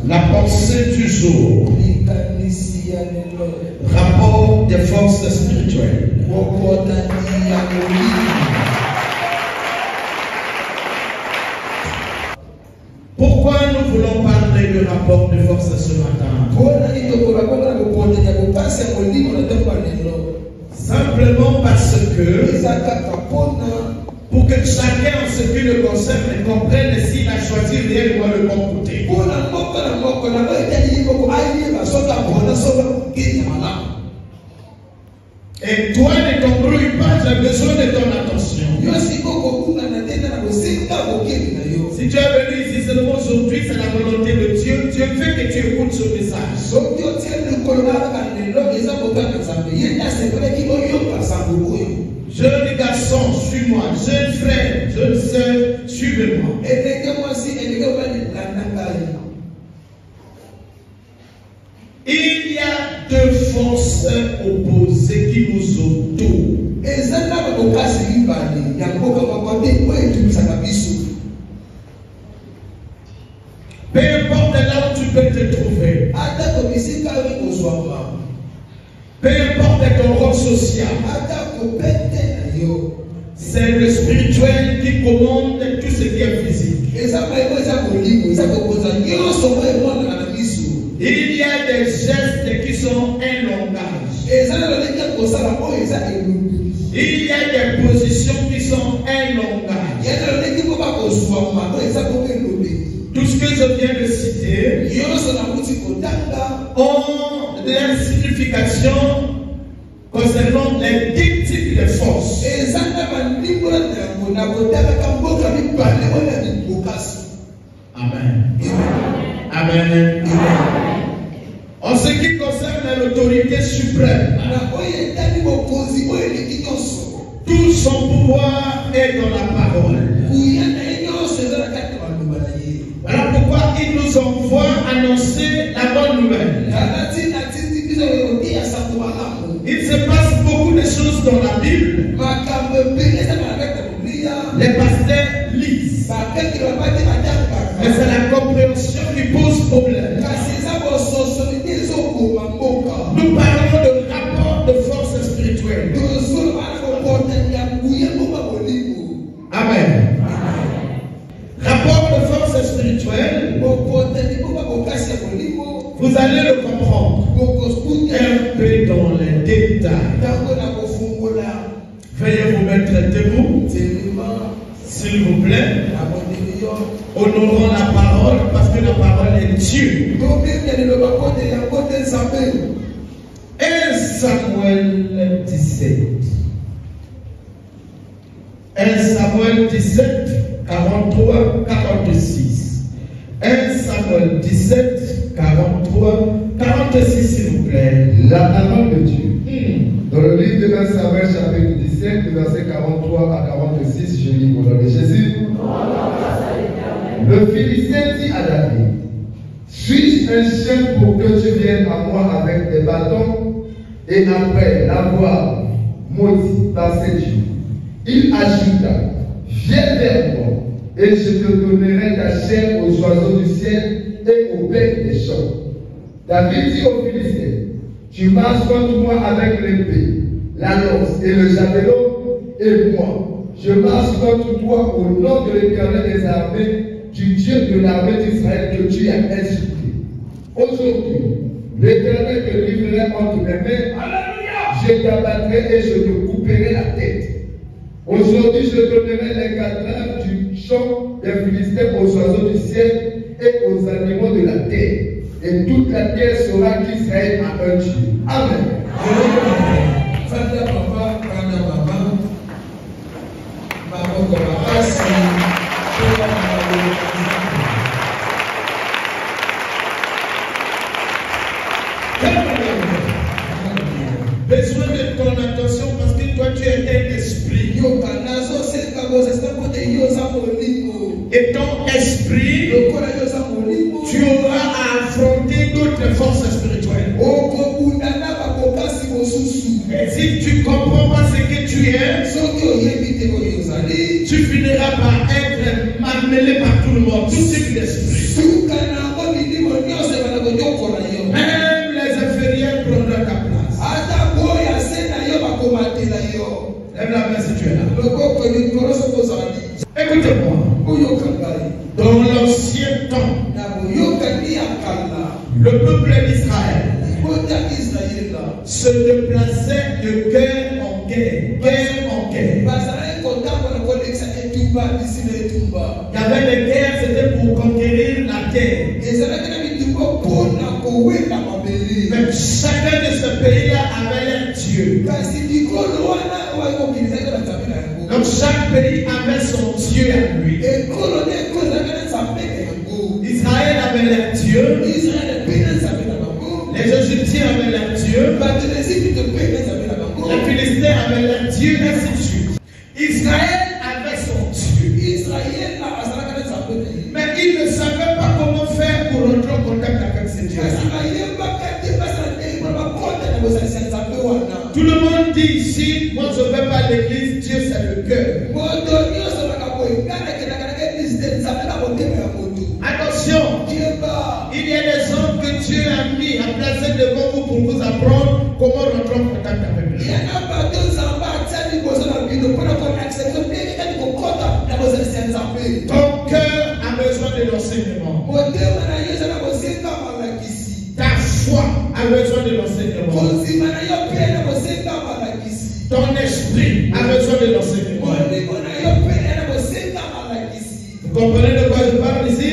La pensée du jour. Rapport des forces spirituelles. Pourquoi nous voulons parler du rapport de force ce matin? Simplement parce que pour que chacun en ce qui le concerne comprenne s'il a choisi réellement le bon côté. Et toi ne t'embrouille pas, j'ai besoin de ton attention. Si tu es venu ici seulement aujourd'hui, c'est la volonté de Dieu. Dieu veut que tu écoutes ce message. Jeune garçon, suis-moi. Jeune frère, jeune soeur, suivez-moi. Il y a deux forces opposées qui nous entourent. Peu importe là où tu peux te trouver. Peu importe ton rôle social. C'est le spirituel qui commande tout ce qui est physique. Il y a des gestes qui sont un langage. Il y a des positions qui sont un langage. Tout ce que je viens de citer ont leur signification concernant les 10 types de forces. Amen. Amen. Amen. En ce qui concerne l'autorité suprême, tout son pouvoir est dans la parole. Voilà pourquoi il nous envoie annoncer la bonne nouvelle. Il se passe beaucoup de choses dans la Bible. Les pasteurs lisent. Mais c'est la compréhension qui pose problème. Nous parlons de rapport de force spirituelle. Amen. Rapport de force spirituelle, vous allez le comprendre un peu dans les détails. Veuillez vous mettre debout, s'il vous plaît. Honorons la parole parce que la parole est Dieu. 1 Samuel 17. 1 Samuel 17, 43, 46. 1 Samuel 17, 43, 46, s'il vous plaît. La parole de Dieu. Dans le livre de 1 Samuel, chapitre 17, versets 43 à 46, je lis au nom de Jésus. Le Philistin dit à David: suis-je un chien pour que tu viennes à moi avec des bâtons? Et après l'avoir maudit par ses dieux, il ajouta: viens vers moi, et je te donnerai ta chair aux oiseaux du ciel et aux bêtes des champs. David dit aux Philistins: tu marches contre moi avec l'épée, la lance et le javelot, et moi, je marche contre toi au nom de l'Éternel des armées, du Dieu de l'armée d'Israël que tu as insulté. Aujourd'hui, L'Éternel te livrera entre mes mains. Je t'abattrai et je te couperai la tête. Aujourd'hui, je donnerai les cadrans du champ des Philistins aux oiseaux du ciel et aux animaux de la terre. Et toute la terre saura qu'Israël a un Dieu. Amen. Besoin de ton attention parce que toi tu es un esprit. Et ton esprit, tu auras à affronter d'autres forces spirituelles. Et si tu comprends pas ce que tu es, tu finiras par être marmelé par tout le monde, tout type d'esprit. Même les inférieurs prendront ta place. Lève la main si tu es là. Écoutez-moi. Dans l'ancien temps, le peuple d'Israël se déplaçait de guerre en guerre, guerre en guerre. Il y avait des guerres, c'était pour conquérir la terre. Mais chacun de ce pays-là avait leur Dieu. Donc chaque pays avait son Dieu à lui. Israël avait leur Dieu. Les Égyptiens avaient leur Dieu. Les Philistins avaient leur Dieu, ainsi de suite. Israël avait son Dieu. Mais il ne savait pas comment faire pour rentrer en contact avec ce Dieu. Tout le monde dit ici, moi je ne vais pas à l'église, Dieu c'est le cœur. Attention, il y a des hommes que Dieu a mis à placer devant vous pour vous apprendre comment rentrer en contact avec lui. Ton cœur a besoin de l'enseignement. Ta foi a besoin de l'enseignement. Ton esprit a besoin de l'enseignement. Vous comprenez de quoi je parle ici?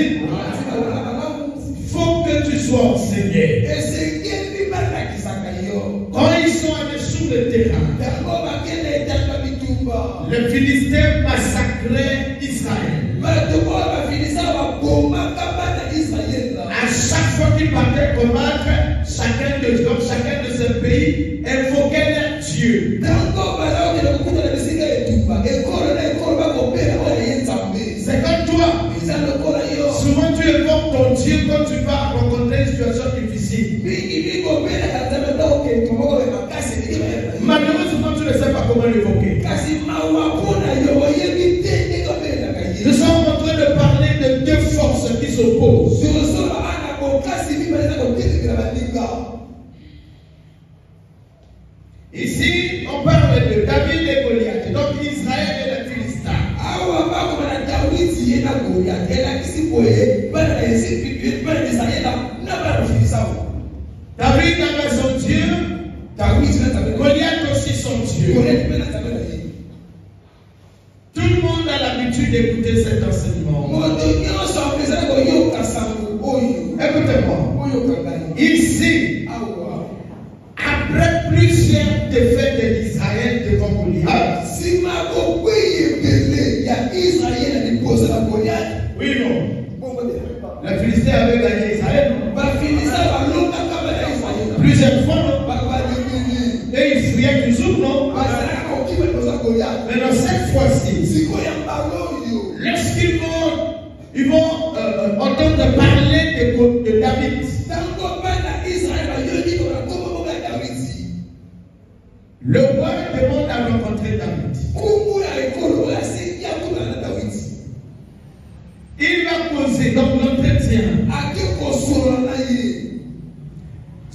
Il faut que tu sois enseigné. Quand ils sont allés sur le terrain, les Philistins massacraient Israël. À chaque fois qu'ils partaient combattre, chacun de ce pays invoquait leur Dieu. C'est comme toi. Souvent tu évoques ton Dieu quand tu vas rencontrer une situation difficile. Malheureusement tu ne sais pas comment l'évoquer. Nous sommes en train de parler de deux forces qui s'opposent. Ici, on parle de David et Goliath, donc Israël et les Philistins. David avait son Dieu, Goliath aussi son Dieu. Tout le monde a l'habitude d'écouter cet enseignement. Écoutez-moi. Ici, après plusieurs défaites d'Israël devant Goliath. Oui, non. Les Philistins avaient gagné Israël. Plusieurs fois, non. Et ils fuyaient toujours, non. Mais dans cette fois-ci, lorsqu'ils vont entendre parler de David, le roi demande à rencontrer David. Il va poser donc l'entretien.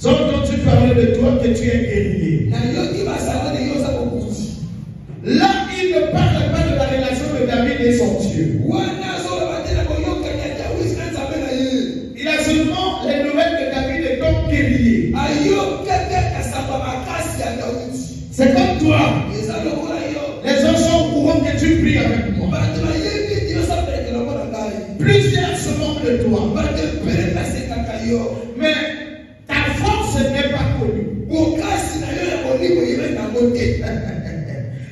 J'ai entendu parler de toi que tu es guerrier. Là, il ne parle pas de la relation de David et son Dieu. Il a seulement les nouvelles de David étant guerrier. C'est comme toi. Les gens sont au courant que tu pries avec moi. Plusieurs se moquent de toi. Mais ta force n'est pas connue.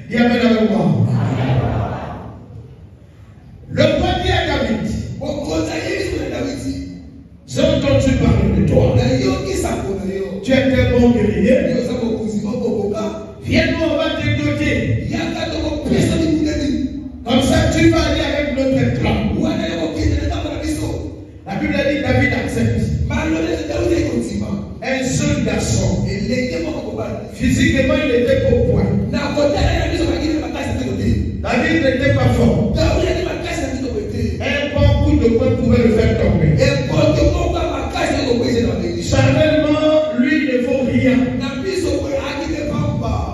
Dis amen avec moi. Le premier à David. J'ai entendu parler de toi. Tu es un bon guerrier. Viens-nous, on va te doter. Comme ça, tu vas aller avec notre clan. La Bible dit David accepte. Un seul garçon. Physiquement, il était au point. David n'était pas fort. Un bon coup de poing pouvait le faire tomber. Charnellement, lui ne vaut rien.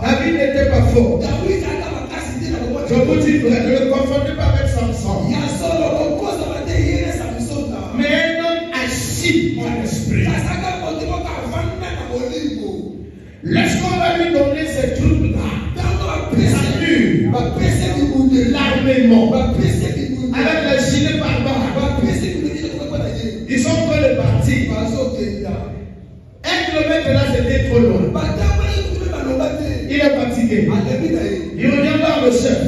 David n'était pas fort. Je vous dis vrai, ne le confondez pas avec Samson. Mais un homme assis par l'esprit. Lorsqu'on va lui donner ces troupes-là, l'armement, avec les gilets barbares, ils sont prêts de partir. 1 kilomètre là, c'était trop loin. Il est fatigué. Il revient voir le chef.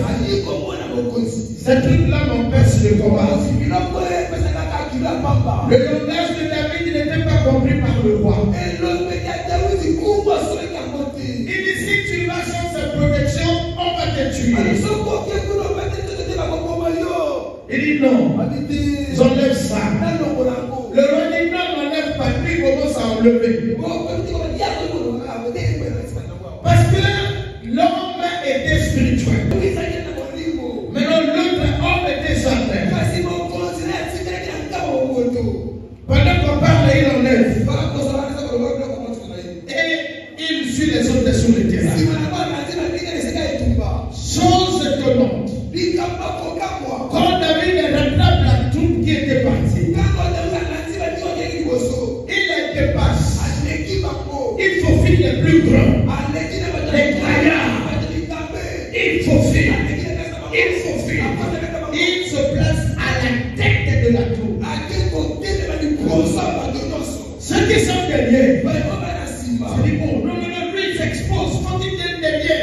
Ces trucs-là m'empêchent de combattre. Le langage de David n'était pas compris par le roi. Il dit si tu vas sans sa protection, on va te tuer. Il dit non, j'enlève ça. Le roi dit non, n'enlève pas. Puis il commence à enlever. Parce que l'homme était spirituel. Maintenant l'autre homme était charnel. Pendant qu'on parle, il enlève. Et il suit les autres sur le terrain. Chose étonnante. Quand David rattrape la troupe qui était partie, il la dépasse. Il faufile les plus grands, les gaillards. Il faufile. Il se place à la tête de la troupe. Ceux qui sont derrière, c'est dit bon, non, lui il s'expose, quand il vient derrière,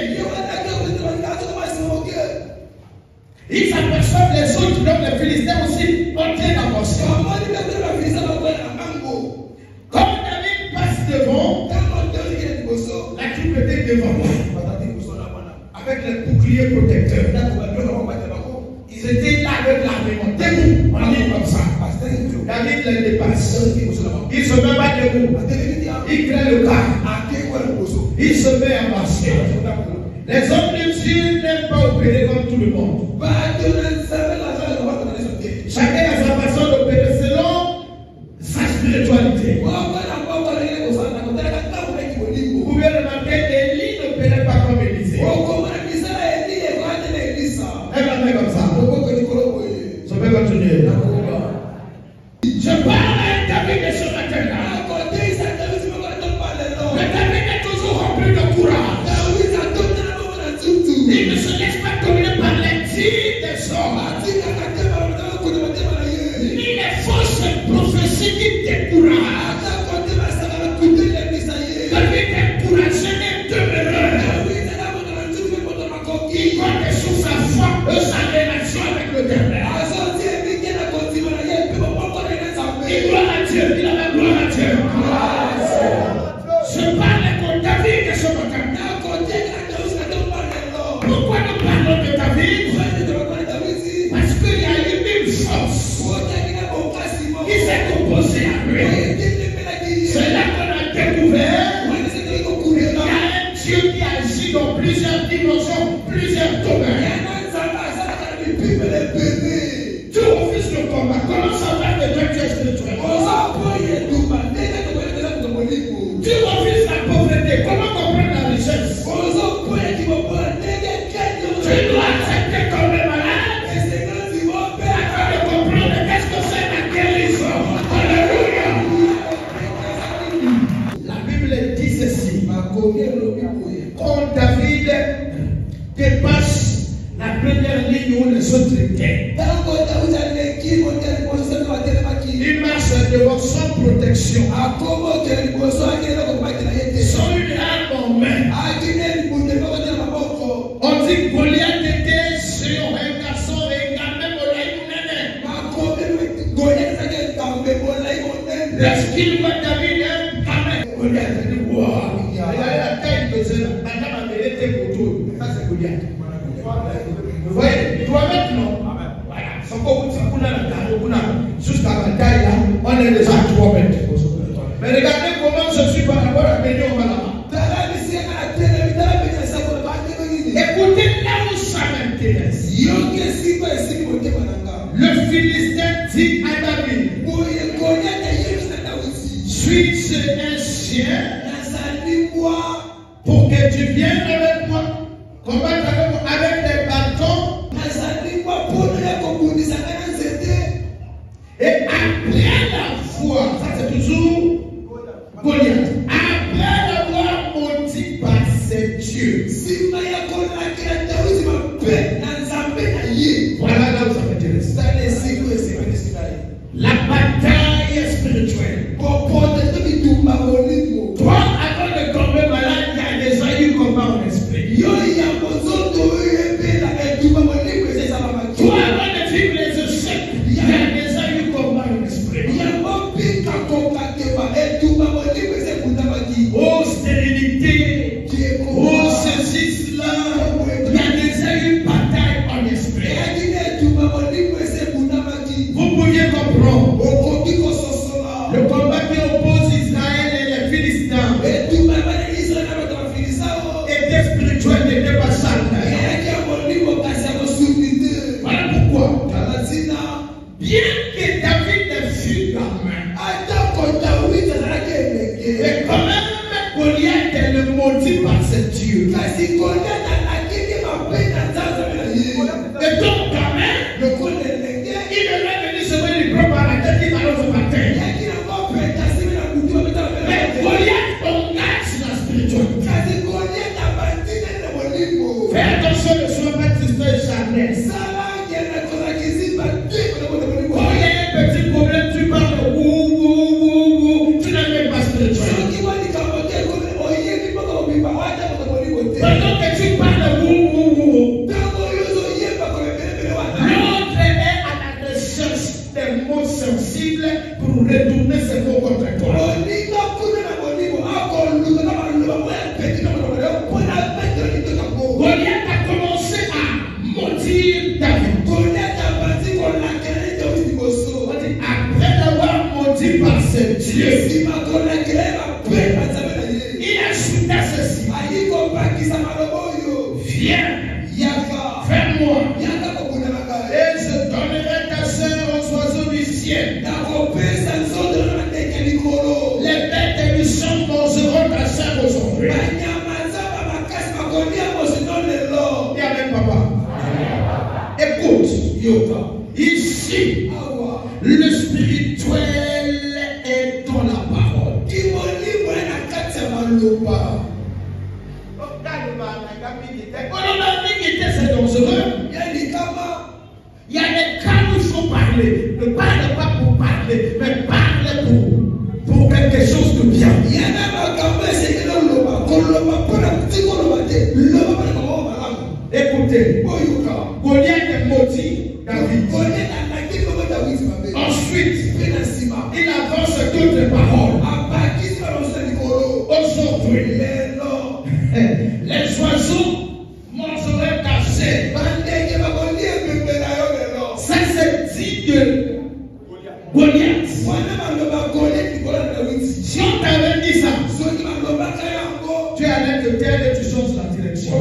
ils s'aperçoivent les autres, donc les Philistins aussi, entrer dans mon sang. Comme David passe devant, la troupe était devant moi, avec les boucliers protecteurs. Ils étaient là avec l'armement. Debout, on est comme ça. David les dépasse. Il se met pas debout. Il crée le cas. Il se met à marcher. Les hommes de Dieu n'aiment pas opérer comme tout le monde. Chacun a sa façon d'opérer selon sa spiritualité. Vous pouvez remarquer qu'Élie n'opérait pas comme Élisée. Elle va faire comme ça. Je vais continuer. Je parle à David de ce matin-là. Mais David est toujours rempli de courage. Il ne se laisse pas dominer par les tirs des hommes. Ni les fausses prophéties qui découragent. David est courageux et demeureux. Il compte sur sa foi et sa relation avec le Ternel. Il gloire à Dieu, il a la gloire à Dieu. Je parle contre David de ce matin. Pourquoi nous parlons de David? Parce qu'il y a une force qui s'est opposée à lui. C'est là qu'on a découvert qu'il y a un Dieu qui agit dans plusieurs dimensions, plusieurs domaines. Tu refuses le combat. Comment ça va de Dieu spirituel? Tu refuses la pauvreté. Comment comprendre la richesse? Tu dois accepter qu'on est malade afin de comprendre qu'est-ce que c'est la guérison. Alléluia. La Bible dit ceci. Quand David dépasse la première ligne où les autres étaient, il marche devant sans protection, sans une arme en main. On dit que Goliath était sur un garçon et quand même lorsqu'il voit David, Goliath dit wow. Regardez la taille de ce madame avait été poteau. Ça c'est Goliath. Vous voyez, 3 mètres non. Voilà. Sans qu'on vous dise jusqu'à la taille là, on est déjà à 3 mètres. Mais regardez comment je suis par rapport à Béni au Malama. Écoutez là où ça m'intéresse. Le Philistin dit à David, suis un chien pour que tu viennes avec moi, combattre avec moi avec des bâtons. Et après la foi, ça c'est toujours Goliath. Après l'avoir maudit par ses dieux. Voilà là où ça m'intéresse. La bataille spirituelle. Toi, avant de tomber malade, il y a déjà eu combat en esprit. Toi, avant de vivre les échecs, il y a déjà eu combat en esprit. Oh, stérilité. Oh, ceci, cela. Il y a déjà eu bataille en esprit. Vous pouviez comprendre. Le combat qui oppose Israël et les Philistins était spirituel, n'était pas charnel. Voilà pourquoi. Bien que David ne fût gamin, mais quand même Goliath est le maudit par ses dieux. Et donc gamin, il devrait venir se mettre les bras par la tête, il va l'autre matin. Mais Goliath engage la spiritualité. Fais attention ne sois pas triste et charnel. Quand il y a un petit problème, tu parles tu n'as même pas spirituel. Pendant que tu parles l'autre est à la recherche des mots sensibles pour retourner ses mots contre toi. Goliath a commencé à maudire David. Après l'avoir maudit par ses dieux, il ajouta ceci. Viens, fais-moi, et je donnerai ta chair aux oiseaux du ciel. Les bêtes du champ mangeront ta chair aujourd'hui. Et avec papa. Écoute, Yoga. Ici, le spirituel est dans la parole. C'est dangereux. Il y a des cas où il faut parler. Ne parle pas pour parler, mais parle pour quelque chose de bien. Écoutez, Goliath est maudit David. Ensuite, il avance d'autres paroles. Aujourd'hui, les oiseaux mangeraient ta chair. Ça c'est dit de Goliath. Si on t'avait dit ça, tu allais te taire et tu changes la direction.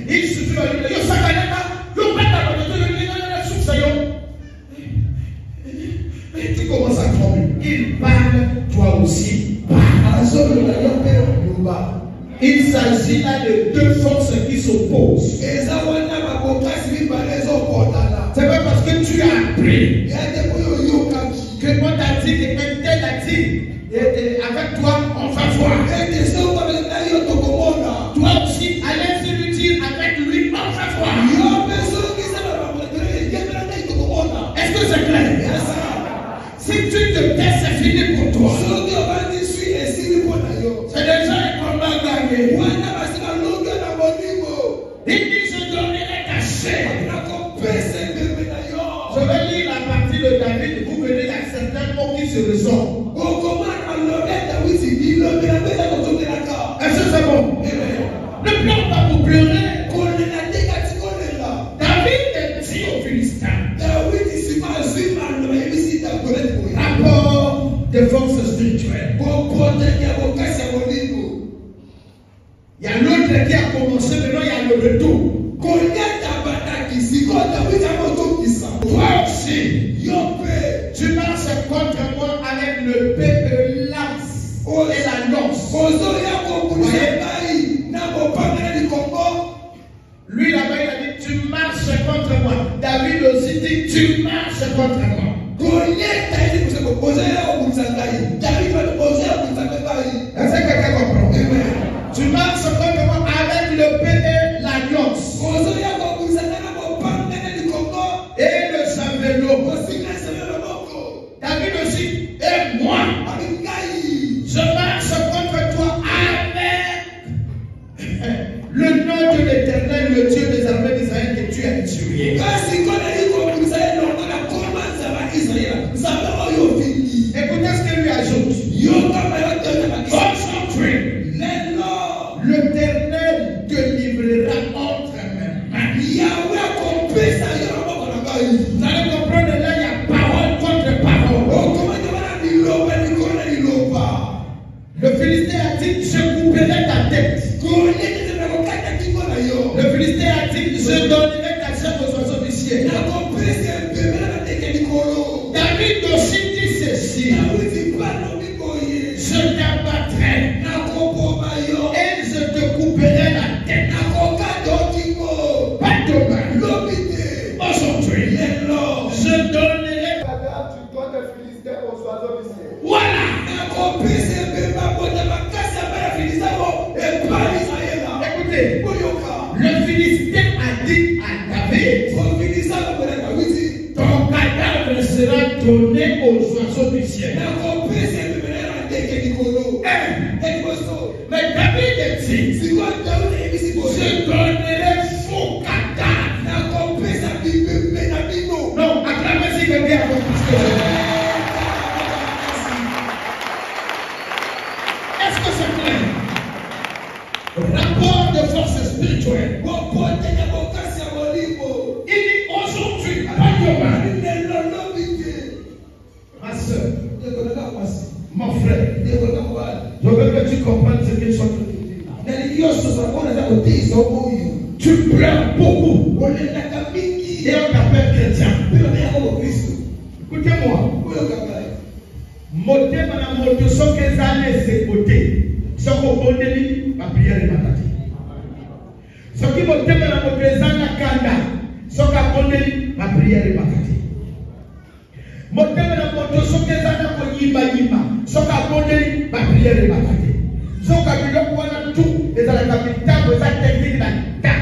Il suffit de dire, tu commences à trembler. Il parle, toi aussi. Il s'agit là de deux forces qui s'opposent. C'est pas parce que tu as appris que dit qu'un tel a dit, et avec toi, on va voir. Toi aussi, allez lui dire, avec lui, on va voir. Est-ce que c'est clair? Si tu te tais, c'est fini pour toi. C'est déjà un combat gagné. Il dit, je donnerai ta chair. Je vais lire la partie de David. Vous venez, il y a certains mots qui se ressortent. Est-ce que c'est bon? Ne pleure pas pour pleurer. David dit aux Philistins. Rapport de forces spirituelles. Il y a l'autre qui a commencé, maintenant il y a le retour. Toi aussi, tu marches contre moi avec le peuple lance et la lance. Lui là-bas il a dit tu marches contre moi. David aussi dit tu marches contre moi. Est-ce que quelqu'un comprend? Tu marches contre moi avec le paix et l'alliance. Et le javelot. David aussi, et moi, je marche contre toi avec le nom de l'Éternel, le Dieu des armées d'Israël que tu as tué. Écoutez ce que lui ajoute. Aujourd'hui, l'Éternel te livrera entre mes mains. Vous allez comprendre, là il y a parole contre parole. Le Philistin a dit je couperai ta tête. Le Philistin a dit je donnerai ta chair aux oiseaux du ciel. David aussi dit ceci. Je t'abattrai et je te couperai la tête. Pas de mal. Aujourd'hui, je donnerai. Tu dois te Philistins aux oiseaux du ciel. Voilà. Écoutez, le Philistin a dit à David, ton cadavre sera donné aux oiseaux du ciel. Mais David dit, je donnerai faux cadavre. Non, acclamez si quelqu'un a compris. Est-ce que c'est clair? Rapport de force spirituelle. Il dit aujourd'hui, ma soeur, mon frère, je veux que tu comprennes ce que je suis en train de dire. Tu pleures beaucoup. Et on t'appelle chrétien. Écoutez-moi. Moté madame moto so que ça laisse côté. So ko bondeli ma prière est matati. So qui moté madame moto ezana kanda. So ka bondeli ma prière est matati. Moté madame moto so que ezana ko yimba yimba. So ka bondeli ma prière est matati. So ka biloko wana tout ezala ka bitambo eza technique na ta.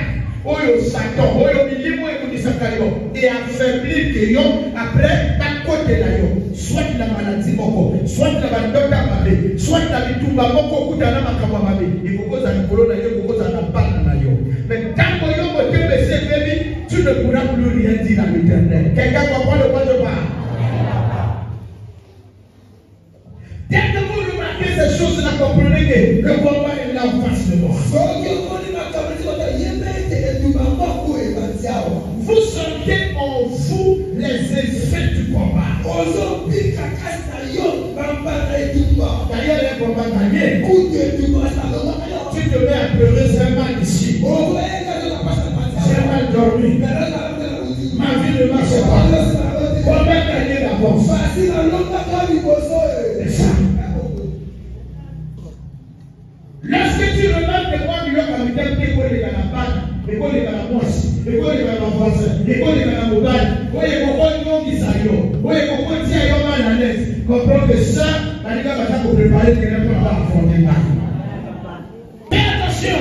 Oyo Satan, oyo milimo ekudisakaliyo et affaiblir que yo après ta côté là yo. Soit la maladie moko, soit la bandota mabe, soit la bitumba moko kutana makamwa mabe. Il faut que ça nous colonne, il faut que ça nous parle na yo. Mais quand yo moté bese baby, tu ne pourras plus rien dire à l'Éternel. Quelqu'un comprend de quoi je parle? Dès que vous remarquez ces choses-là, comprenez que le combat est là en face de moi. Vous sentez en vous les effets du combat. D'ailleurs, les combats gagnés. Tu te mets à pleurer, c'est mal ici. J'ai mal dormi. Ma vie ne marche pas. Comment gagner d'abord? C'est ça. Lorsque tu remarques que moi, il y a un capitaine qui est dans la panne, et qu'on est dans la moisse, et qu'on est dans la voisin, et qu'on est dans la mobile, qu'on est dans la mobile, qu'on est dans la mobile, comprends que ça, la Ligue va vous préparer quelqu'un pour avoir affronté là. Mais attention,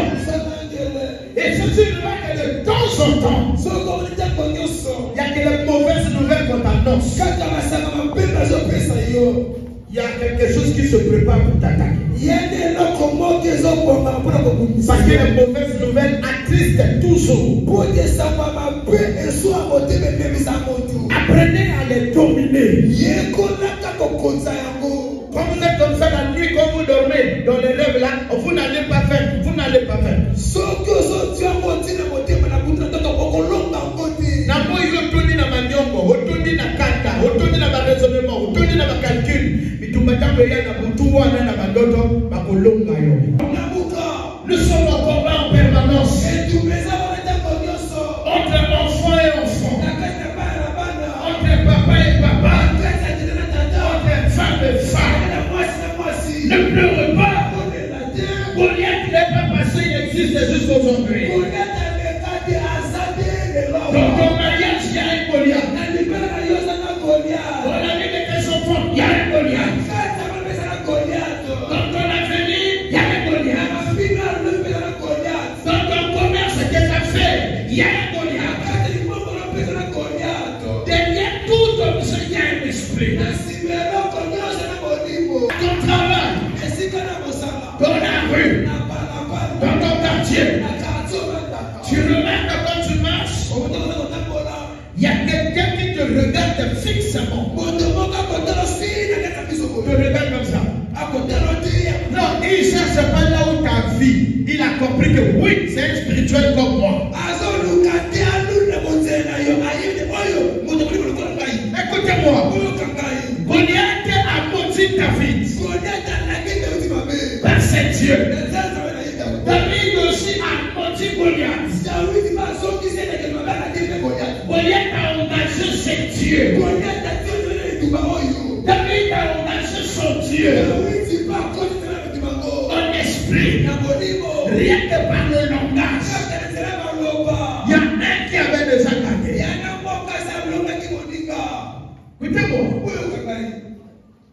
et ceci veut que de temps en temps, il y a que les mauvaises nouvelles qu'on t'annonce. Il y a quelque chose qui se prépare pour t'attaquer. Parce que les mauvaises nouvelles attristent toujours. Apprenez à les dominer. Quand vous êtes comme ça la nuit, quand vous dormez dans les rêves là, vous n'allez pas faire. Vous n'allez pas faire. Namo yotondi na manyongo, otondi na kata, otondi na raisonnement, otondi na calcul. Bitumba ya na butu wana na badoto bakolonga yo. Nous sommes en combat en permanence. Entre enfant et enfant. Entre papa et papa. Entre femme et femme. Ne pleurez pas. Goliath n'est pas passé, il existe jusqu'aujourd'hui. Dans ton mariage, il y a un Goliath. Dans la vie de tes enfants, il y a un Goliath. Dans ton avenir, il y a un Goliath. Dans ton commerce et tes affaires, il y a un Goliath. Derrière tout homme, il y a un esprit. Ton travail, dans la rue, dans ton quartier, tu remarques quand tu marches, il y a quelqu'un qui te regarde fixement. Te regarde comme ça. Non, il ne cherche pas là où ta vie. Il a compris que oui, c'est un spirituel comme moi. Écoutez-moi. Goliath a maudit David. Par ses dieux. David aussi a maudit Goliath. Goliath a engagé ses dieux. David a engagé son Dieu. En esprit. Rien que par le langage. Il y a un qui avait déjà gagné. Écoutez-moi.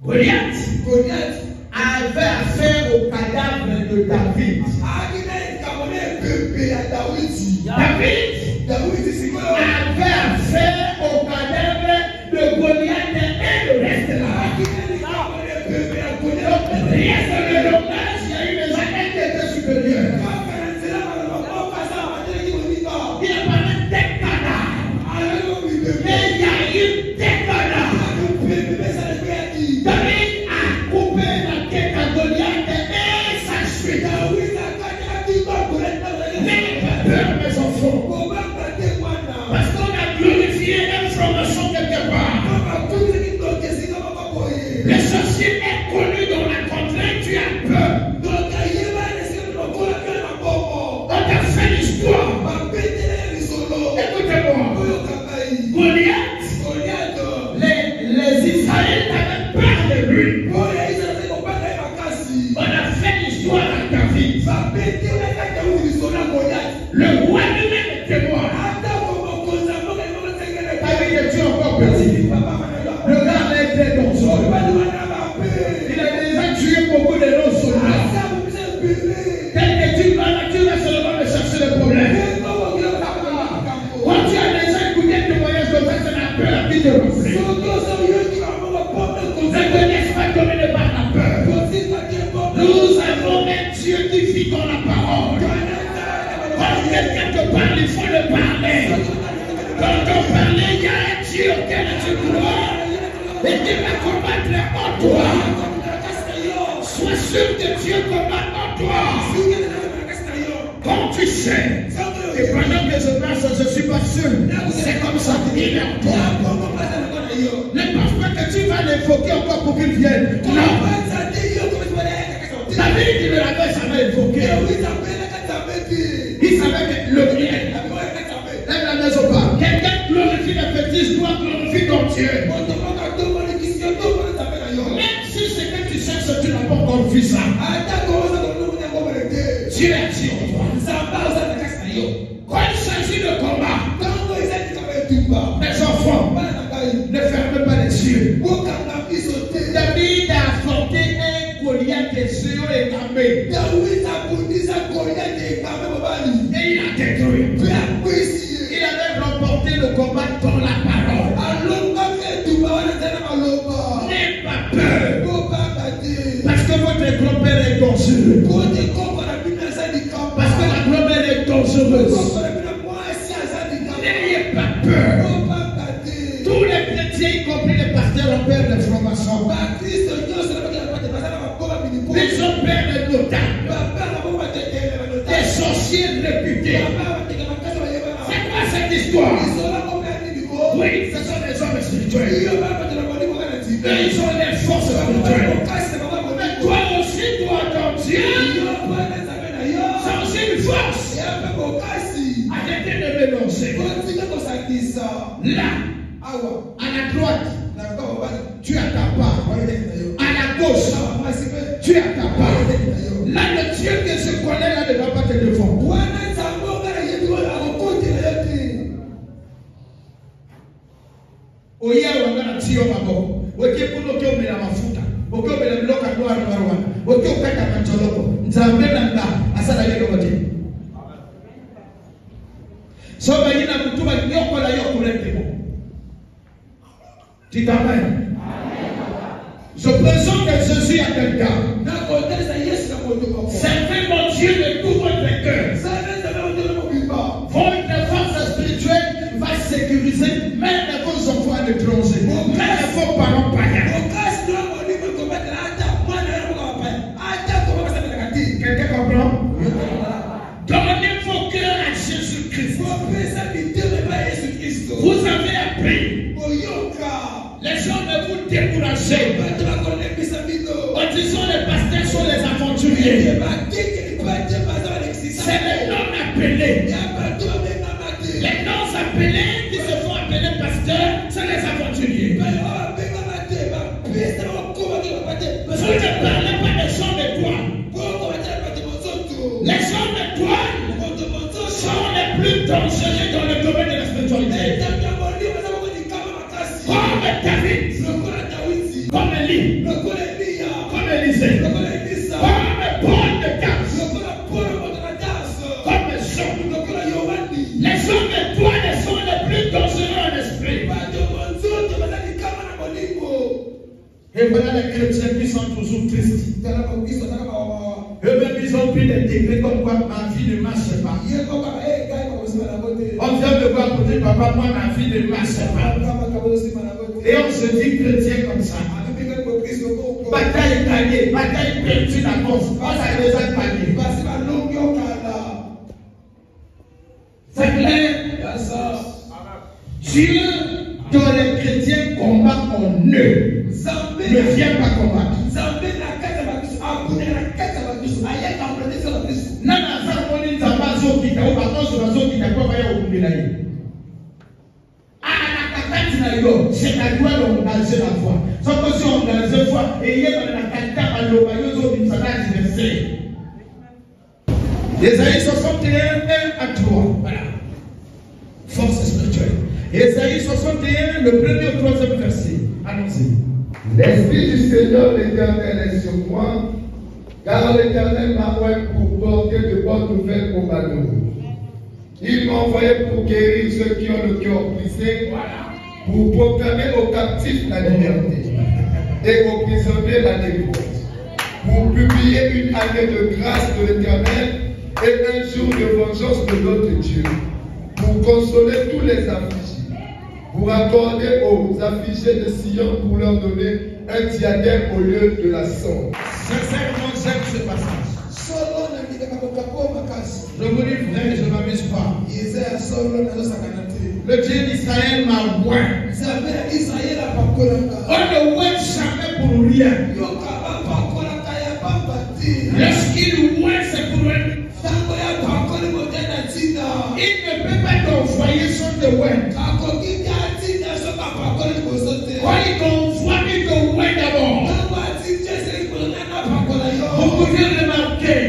Goliath avait affaire au cadavre de David. David avait affaire au cadavre de Goliath et le reste là. Rien que le langage, il y a eu déjà un qui était supérieur. Il a parlé des cadavres. Et il y a eu des cadavres. David a coupé la tête à Goliath et sa suite. N'ayez pas peur, mes enfants. Parce qu'on a glorifié l'information quelque part. Le sorcier est connu dans la contrée, tu as peur. On t'a fait l'histoire. Écoutez-moi. Goliath, les Israélites avaient peur de lui. On a fait l'histoire à David. Le roi lui-même est témoin. David est encore petit. Le gars est très dangereux. Il a déjà tué beaucoup de nos soldats. Tel que tu vas seulement me chercher le problème. Quand tu as déjà écouté le témoignage de ça, c'est la peur qui te remplit. Ne te laisse pas dominer par la peur. Nous avons un Dieu qui vit dans la parole. Quand quelqu'un te parle, il faut le parler. Quand on parle, il y a un Dieu auquel tu crois. Et qui va combattre en toi. Sois sûr que Dieu combat en toi. Quand tu sais, et pendant que je marche, je ne suis pas seul. C'est comme ça qu'il est en toi. Ne pense pas que tu vas l'invoquer encore pour qu'il vienne. Non. David, il ne l'avait jamais évoqué. Il savait que le bien. Lève la maison pas. Quelqu'un glorifie la bêtise, doit glorifier ton Dieu. Même si ce que tu cherches, tu n'as pas encore vu ça. Dieu est Dieu. Quand il s'agit de combat, mes enfants, ne fermez pas les yeux. armée. Et il a détruit. Il avait remporté le combat dans la parole. N'aie pas peur. Parce que votre grand-père est dangereux. Parce que la grand-mère est dangereuse. N'ayez pas peur. Tous les chrétiens, y compris les pasteurs, ont peur des francs-maçons. Ils ont peur des notables, des sorciers réputés. C'est quoi cette histoire? Oui, ce sont les hommes spirituels. Et ils ont les forces spirituelles. Mais toi aussi, toi, ton Dieu, c'est aussi une force. Arrêtez de mélanger. Là, à la droite, tu as ta part. À la gauche, tu as ta part. Là, le Dieu que je connais là ne va pas te défendre. Oya wangana tio mabo. Oke kuno ke omela mafuta. Oke omela mloka kwa barwa. Oke ukata mantoloko. Nzambe nanga asala yego bote. So bayina kutuba yoko la yoko letemo. Tu t'amènes. Je présente Jésus à quelqu'un. Servez mon Dieu de tout votre cœur. Votre force spirituelle va sécuriser même vos enfants étrangers, même vos parents païens. Quelqu'un comprend? Donnez vos cœurs à Jésus-Christ. Vous avez appris. Les gens ne vous découragez. En disant les pasteurs sont les aventuriers. C'est les non-appelés. Les non-appelés qui se font appeler pasteurs, c'est les aventuriers. Vous ne parlez pas des gens d'étoiles. Les gens d'étoiles sont les plus dangereux dans le domaine de la spiritualité. Comme David, comme Élie, comme Élisée, comme Paul de Tarse, comme Jean. Les hommes étoiles sont les plus dangereux en esprit. Et voilà les chrétiens qui sont toujours tristes. Eux-mêmes, ils ont pris des décrets comme quoi ma vie ne marche pas. On vient de voir pour dire, papa, moi, ma vie ne marche pas. Et on se dit chrétien comme ça. Bataille gagnée, bataille perdue d'avance. On a déjà gagné. C'est clair? Dieu, dont les chrétiens combattent en eux, ne vient pas combattre. C'est à toi d'engager la foi. Sans que si on engage la foi, et il y a la qualité à l'obayozo d'une salade versée. Ésaïe 61, 1 à 3. Voilà. Force spirituelle. Ésaïe 61, le premier au troisième verset. Allons-y. L'Esprit du Seigneur l'Éternel est sur moi, car l'Éternel m'a envoyé pour porter de bonnes nouvelles aux malheureux. Il m'a envoyé pour guérir ceux qui ont le cœur brisé. Voilà. Pour proclamer aux captifs la liberté et aux prisonniers la délivrance, pour publier une année de grâce de l'Éternel et un jour de vengeance de notre Dieu, pour consoler tous les affligés, pour accorder aux affligés de Sion, pour leur donner un diadème au lieu de la cendre. Sincèrement, j'aime ce passage. Je vous dis vrai, je ne m'amuse pas. Le Dieu d'Israël m'a oint. On ne oint jamais pour rien. Lorsqu'il oint, c'est pour un. Il ne peut pas t'envoyer sans te oint. Quand il t'envoie, il te oint d'abord. Vous pouvez remarquer,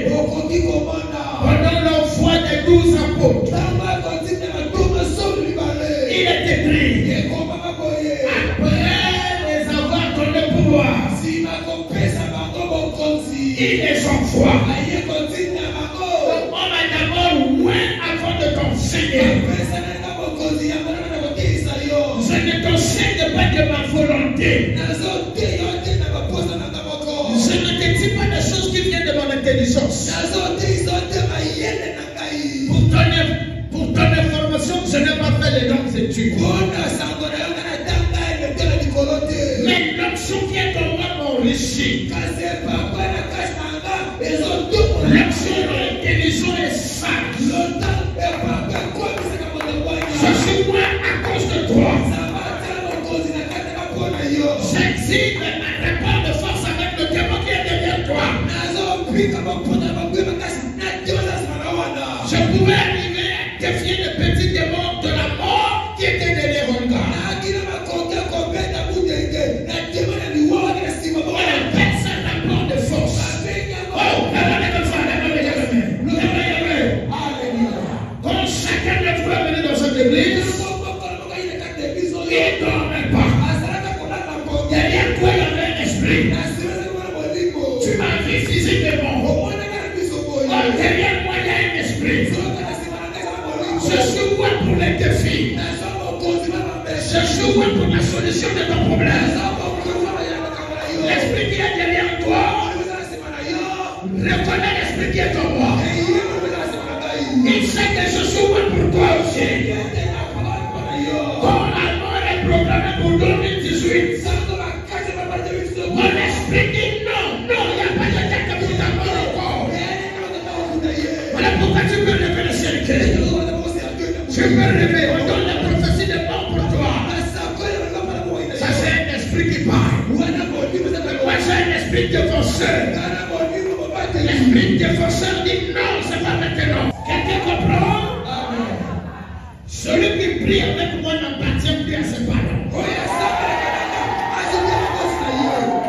pendant l'envoi des 12 apôtres, il est écrit, après les avoir donné pouvoir, il les envoie. On m'a d'abord loin avant de t'enseigner. Je ne t'enseigne pas de ma volonté. Je ne te dis pas des choses qui viennent de mon intelligence. Pour ton information, je n'ai pas fait les longues études. Mais l'onction qui est en moi m'enrichit. L'onction de l'intelligence est sage. Je suis moi à cause de toi. J'exige ma rapport de force avec le démon qui est derrière toi. Je pouvais arriver à défier le petit démon de la mort qui était derrière mon gars. On appelle ça rapport de force. Oh, quand chacun de vous est venu dans cette église, il ne dormait pas. Derrière toi, il y avait un esprit. Tu m'as vu physiquement. Oh, derrière moi, il y a un esprit. Je suis moi pour les défis. Je suis moi pour la solution de ton problème. L'esprit qui est derrière toi, reconnais l'esprit qui est en moi. Il sait que je suis moi pour toi aussi. Quand la mort est programmée pour 2018, mon esprit dit non, non, il n'y a pas de tête pour ta mort encore. Voilà pourquoi tu peux lever le ciel. Tu peux lever, on donne la prophétie de mort pour toi. Ça c'est un esprit qui parle. Ouais, c'est un esprit défenseur. L'esprit défenseur dit non, c'est pas maintenant. Quelqu'un comprend? Celui qui prie avec moi n'appartient plus à ses parents.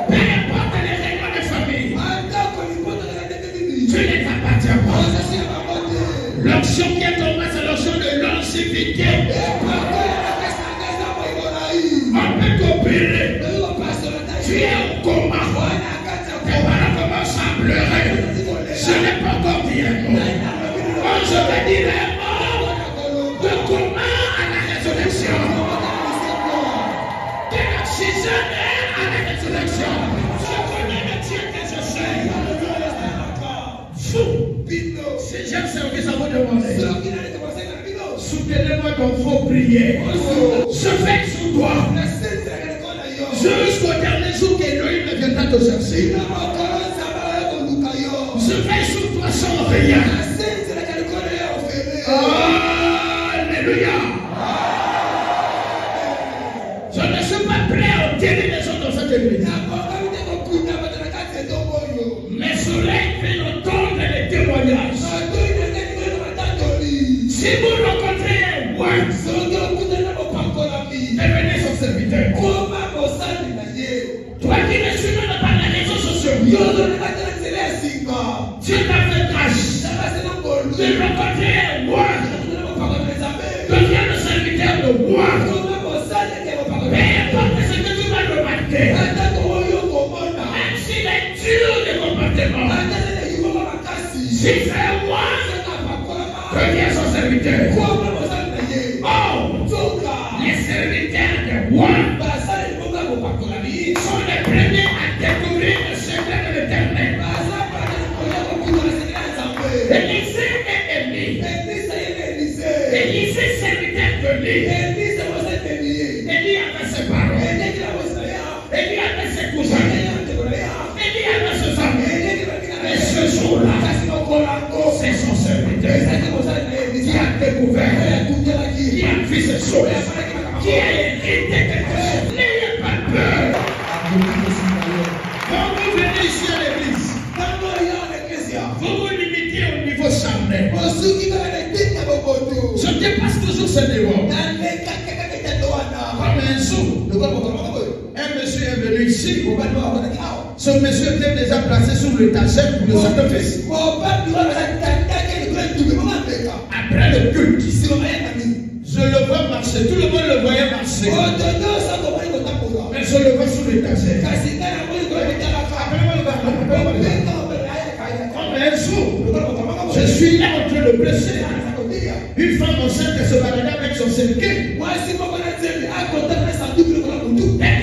Peu importe les règles de famille, tu ne t'appartiens pas. L'onction qui est en moi, c'est l'onction de longévité. On peut t'opérer. Tu es au coma. Tes parents commencent à pleurer. Je n'ai pas encore dit un mot. Quand je vais dire un mot, de coma à la résurrection. De l'oxygène à la résurrection. Je connais le Dieu que je sais. Fou. Si j'aime service à vous demander. Soutenez-moi dans vos prières. Je veille sur toi. Jusqu'au dernier jour qu'Élohim ne viendra te chercher. Je veille sur toi sans rien. Alléluia. Je ne suis pas prêt à enterrer les gens dans cette église. Mes oreilles veulent entendre les témoignages. Si vous rencontrez un roi, devenez son serviteur. Toi qui me suis dans les réseaux sociaux, Dieu t'a fait grâce de rencontrer un roi. Deviens le serviteur de roi. Peu importe ce que tu vas remarquer, même s'il est dur de comportement, si c'est un roi, deviens son serviteur. Oh, les serviteurs de roi sont les premiers à découvrir le secret de l'éternel. Élisée est Élie. Élisée serviteur de Élie. Élie avait ses parents. Élie avait ses cousins. Élie avait ses amis. Et ce jour-là, c'est son serviteur qui a découvert, qui a vu ces choses, qui a hérité quelque chose. N'ayez pas peur. Quand vous venez ici à l'église, vous vous limitez au niveau charnel. Je dépasse toujours ce niveau. Comme un jour, un monsieur est venu ici. Ce monsieur était déjà placé sur l'étagère pour le sacrifice. Après le culte, je le vois marcher. Tout le monde le voyait marcher. Mais je le vois sur l'étagère. jour, je suis là en train de prêcher. Une femme enceinte qui se baladait avec son cercueil.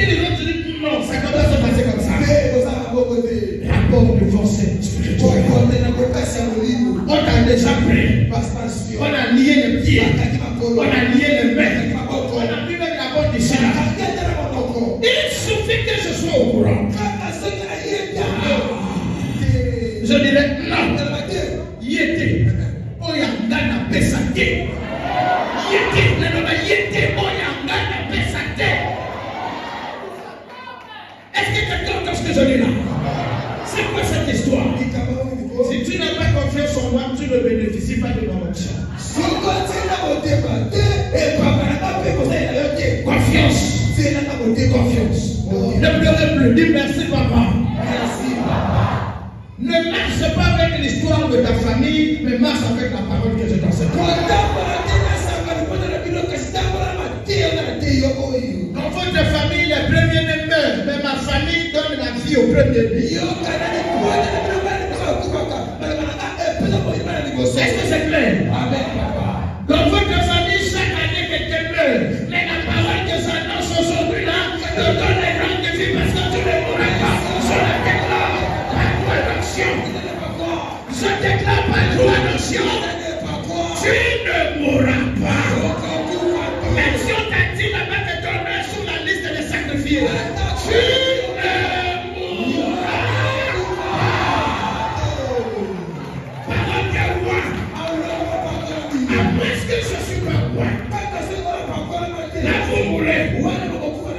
Et les autres disent non, ça ne peut pas se passer comme ça. Rapport de force spirituelle. On a déjà pris. On a lié les pieds. On a lié les mains. On a mis la porte ici. Il suffit que je sois au courant. Je dirais non. Yété. Oyangana pesate. Yété. Yété. Oyangana pesate. Est-ce que quelqu'un entend ce que je dis là? C'est quoi cette histoire? Si tu n'as pas confiance en moi, tu ne bénéficies pas de mon action. Confiance. Confiance. Ne pleurez plus. Dis merci papa. Merci papa. Ne marche pas avec l'histoire de ta famille, mais marche avec la parole que je t'enseigne. Dans votre famille, les premiers-nés meurent, mais ma famille donne la vie au premier-né. Est-ce que c'est clair? Dans votre famille, chaque année, quelqu'un meurt, mais la parole que j'annonce aujourd'hui là, te donne les rangs de vie parce que tu ne mourras pas. Je le déclare par toi d'onction. Je déclare par toi d'onction. Tu ne mourras pas. Même si on t'a dit là-bas que ton nom est sur la liste des sacrifiés, tu ne mourras pas. Parole de roi. Après ce que je suis pas roi, là vous mourrez.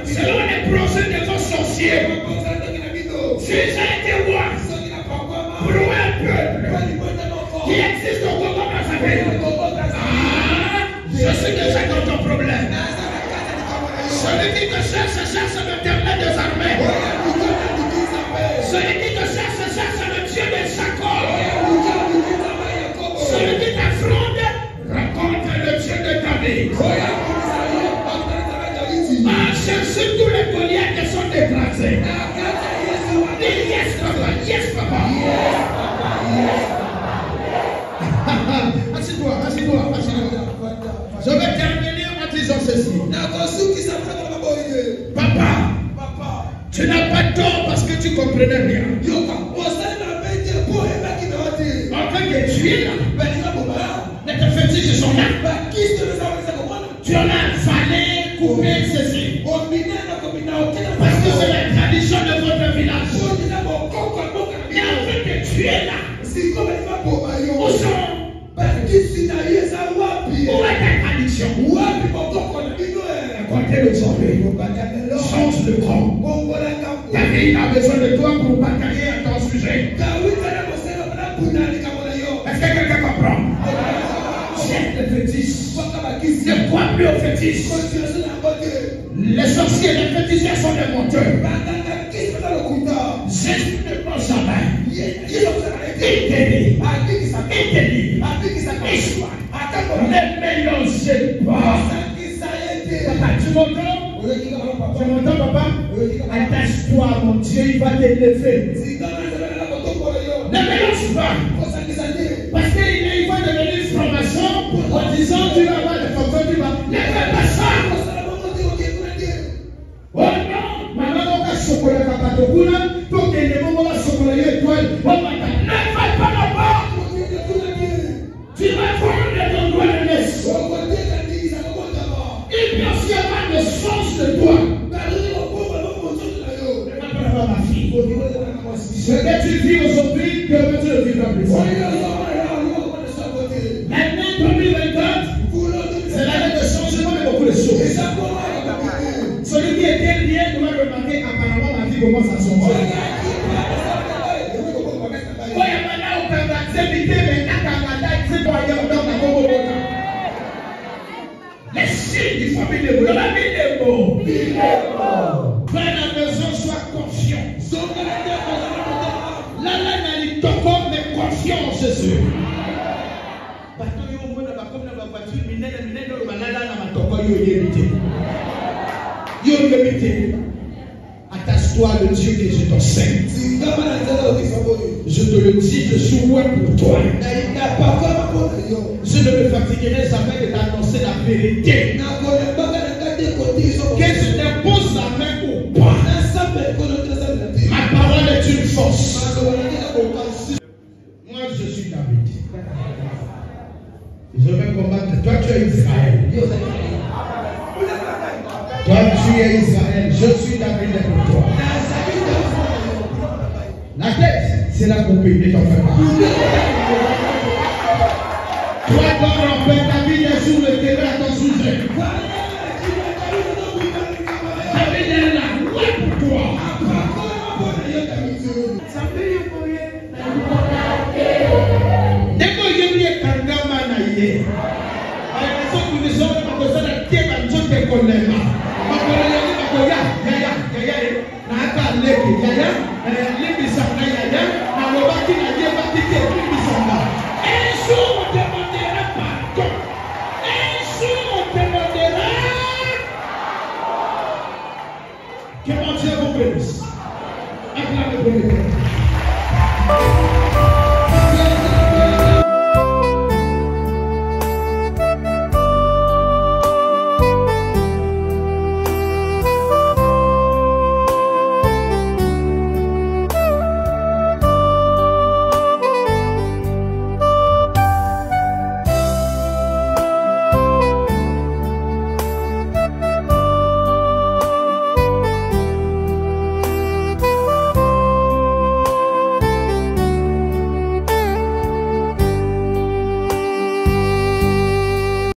Selon les projets de vos sorciers, si j'ai été roi pour un peuple qui existe au Congo Brazzaville, je suis déjà dans ton problème. Celui qui te cherche l'éternel des armées. Celui qui te cherche le Dieu de Jacob. Celui qui t'affronte rencontre le Dieu de David. Cherchez tous les Goliaths qui sont écrasés. Dis yes papa, yes papa. Assieds-toi, assieds-toi. Je vais terminer en disant ceci. Papa, tu n'as pas tort parce que tu comprenais rien. En fait que tu es là. Les fétiches sont là. Tu en as avalé, coupé, ceci. Parce que c'est la tradition de votre village. Et en fait que tu es là. Où sont? Où est ta tradition? Écoutez le zombie. Change de camp. David a besoin de toi pour batailler à ton sujet. Est-ce que quelqu'un comprend? Chef de fétiche. Ne crois plus aux fétiches. Les sorciers, les féticheurs sont des menteurs. Jésus ne ment jamais. Il guérit. Il délivre. Il soigne. Ne mélangez pas. Papa, tu m'entends? Tu m'entends, papa? Attache-toi, mon Dieu, il va t'élever. Ne mélange pas. Parce qu'il va devenir franc-maçon en disant tu vas avoir des fonctions, tu vas. Ne fais pas ça. Oh non, maman, on va chocolat papa de boula, pour que les moments va chocolat étoile. Oh maman, ne fais pas la part. Tu vas prendre les endroits de naissance. Il peut aussi avoir le sens de toi. Ma fille, ce que tu vis aujourd'hui, que tu ne vivras plus. Maintenant, 2024, c'est l'année de changement de beaucoup de choses. Celui qui était lié doit remarquer qu'apparemment ma vie commence à changer. Les signes du famille de Boula, la vie des mots. Que la maison soit confiance. La laine est toko, mais confiance, Jésus. Attache-toi le Dieu que je t'enseigne. Je te te le dis, je suis loin pour toi. Je ne me fatiguerai jamais de t'annoncer la vérité. Que je t'impose la main ou pas. Ma parole est une force. Moi, je suis David. Je vais combattre. Toi, tu es Israël. Toi, tu es Israël. Je suis David pour toi. La tête, c'est la compagnie, t'en fais pas. Toi, corps en paix, David est sur le terrain à ton sujet. David est là, ouais pour toi. Dès que je viens Kangama Naye, que mon Dieu vous bénisse. Acclamez pour lui.